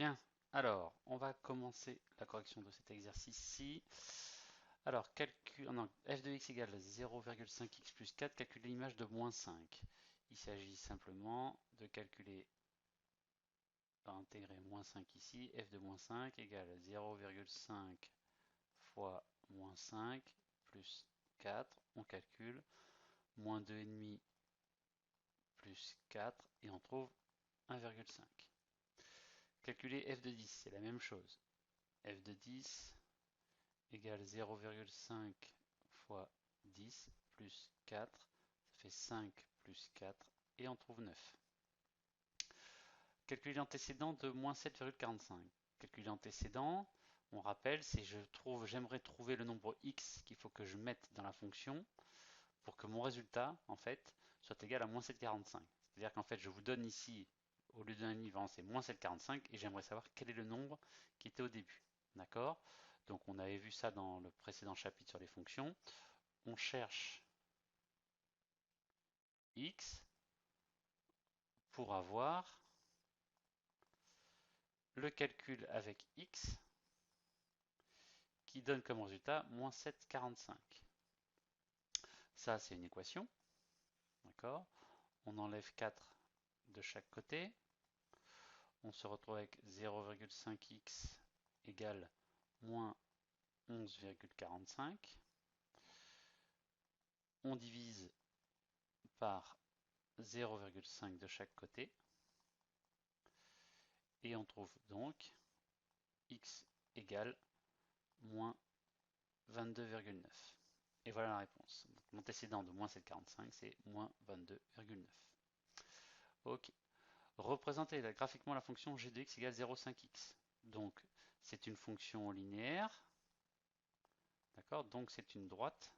Bien, alors on va commencer la correction de cet exercice-ci. Alors, non, f de x égale 0,5x plus 4, calculer l'image de moins 5. Il s'agit simplement de calculer, par intégrer moins 5 ici, f de moins 5 égale 0,5 fois moins 5 plus 4. On calcule moins 2,5 plus 4 et on trouve 1,5. Calculer f de 10, c'est la même chose. F de 10 égale 0,5 fois 10 plus 4, ça fait 5 plus 4 et on trouve 9. Calculer l'antécédent de moins 7,45. Calculer l'antécédent, on rappelle, c'est j'aimerais trouver le nombre x qu'il faut que je mette dans la fonction pour que mon résultat, en fait, soit égal à moins 7,45. C'est-à-dire qu'en fait, je vous donne ici, au lieu d'un niveau, c'est moins 7,45 et j'aimerais savoir quel est le nombre qui était au début. D'accord? Donc on avait vu ça dans le précédent chapitre sur les fonctions. On cherche x pour avoir le calcul avec x qui donne comme résultat moins 7,45. Ça, c'est une équation. D'accord? On enlève 4 de chaque côté. On se retrouve avec 0,5x égale moins 11,45. On divise par 0,5 de chaque côté. Et on trouve donc x égale moins 22,9. Et voilà la réponse. Donc, l'antécédent de moins 7,45, c'est moins 22,9. Ok. Représenter graphiquement la fonction g de x égale 0,5x. Donc, c'est une fonction linéaire. D'accord? Donc, c'est une droite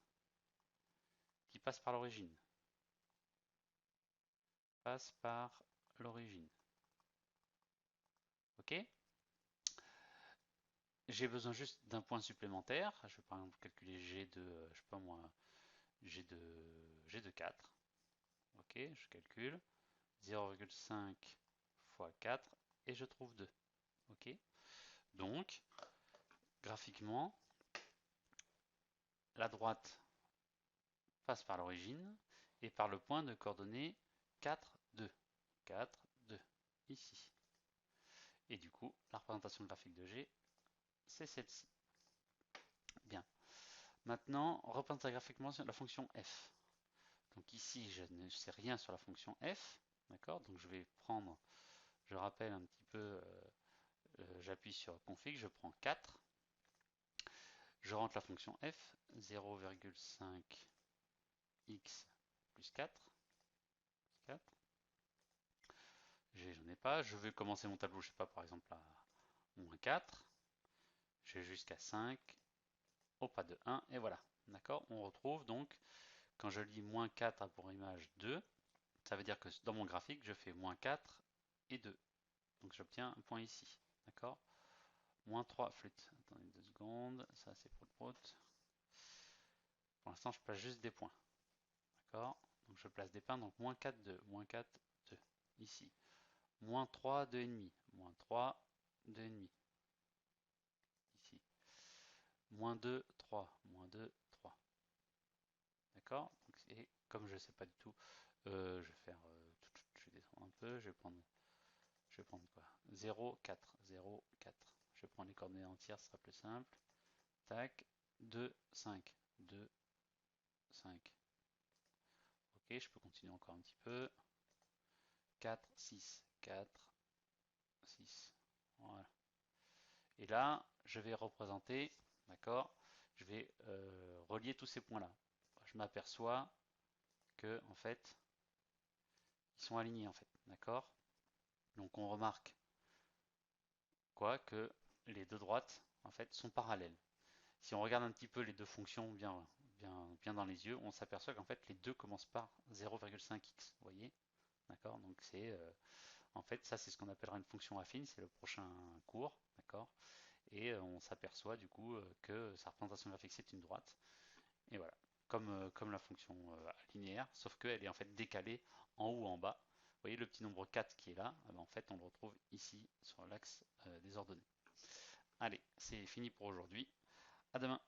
qui passe par l'origine. Passe par l'origine. Ok? J'ai besoin juste d'un point supplémentaire. Je vais par exemple calculer g de, je sais pas moi, g de 4. Ok, je calcule 0,5 fois 4 et je trouve 2. Ok, donc graphiquement, la droite passe par l'origine et par le point de coordonnées 4, 2. 4, 2, ici. Et du coup, la représentation graphique de G, c'est celle-ci. Bien. Maintenant, représenter graphiquement la fonction f. Donc ici, je ne sais rien sur la fonction f. D'accord? Donc je vais prendre, je rappelle un petit peu, j'appuie sur config, je prends 4. Je rentre la fonction f, 0,5 x plus 4. 4. J'en ai pas. Je vais commencer mon tableau, je sais pas, par exemple à moins 4. Je vais jusqu'à 5. Au pas de 1. Et voilà. D'accord? On retrouve donc, quand je lis moins 4 a pour image 2, ça veut dire que dans mon graphique, je fais moins 4 et 2. Donc j'obtiens un point ici. D'accord? Moins 3 flûte. Attendez 2 secondes. Ça, c'est pour le prout. Pour l'instant, je place juste des points. D'accord? Donc je place des points. Donc moins 4, 2. Moins 4, 2. Ici. Moins 3, 2,5. Moins 3, 2,5. Ici. Moins 2, 3. Moins 2, 3. D'accord? Et comme je ne sais pas du tout, je vais faire. Je vais descendre un peu. Je vais prendre quoi? 0, 4. 0, 4. Je vais prendre les coordonnées entières, ce sera plus simple. Tac. 2, 5. 2, 5. Ok, je peux continuer encore un petit peu. 4, 6. 4, 6. Voilà. Et là, je vais représenter, d'accord? Je vais relier tous ces points-là. Je m'aperçois que, en fait, ils sont alignés, en fait, d'accord? Donc on remarque quoi? Que les deux droites, en fait, sont parallèles. Si on regarde un petit peu les deux fonctions bien dans les yeux, on s'aperçoit qu'en fait, les deux commencent par 0,5x, vous voyez? D'accord? Donc c'est, en fait, ça c'est ce qu'on appellera une fonction affine, c'est le prochain cours, d'accord? Et on s'aperçoit du coup que sa représentation graphique c'est une droite. Et voilà, comme la fonction linéaire, sauf qu'elle est en fait décalée en haut ou en bas. voyez le petit nombre 4 qui est là, eh ben, en fait on le retrouve ici sur l'axe des ordonnées. Allez, c'est fini pour aujourd'hui. À demain.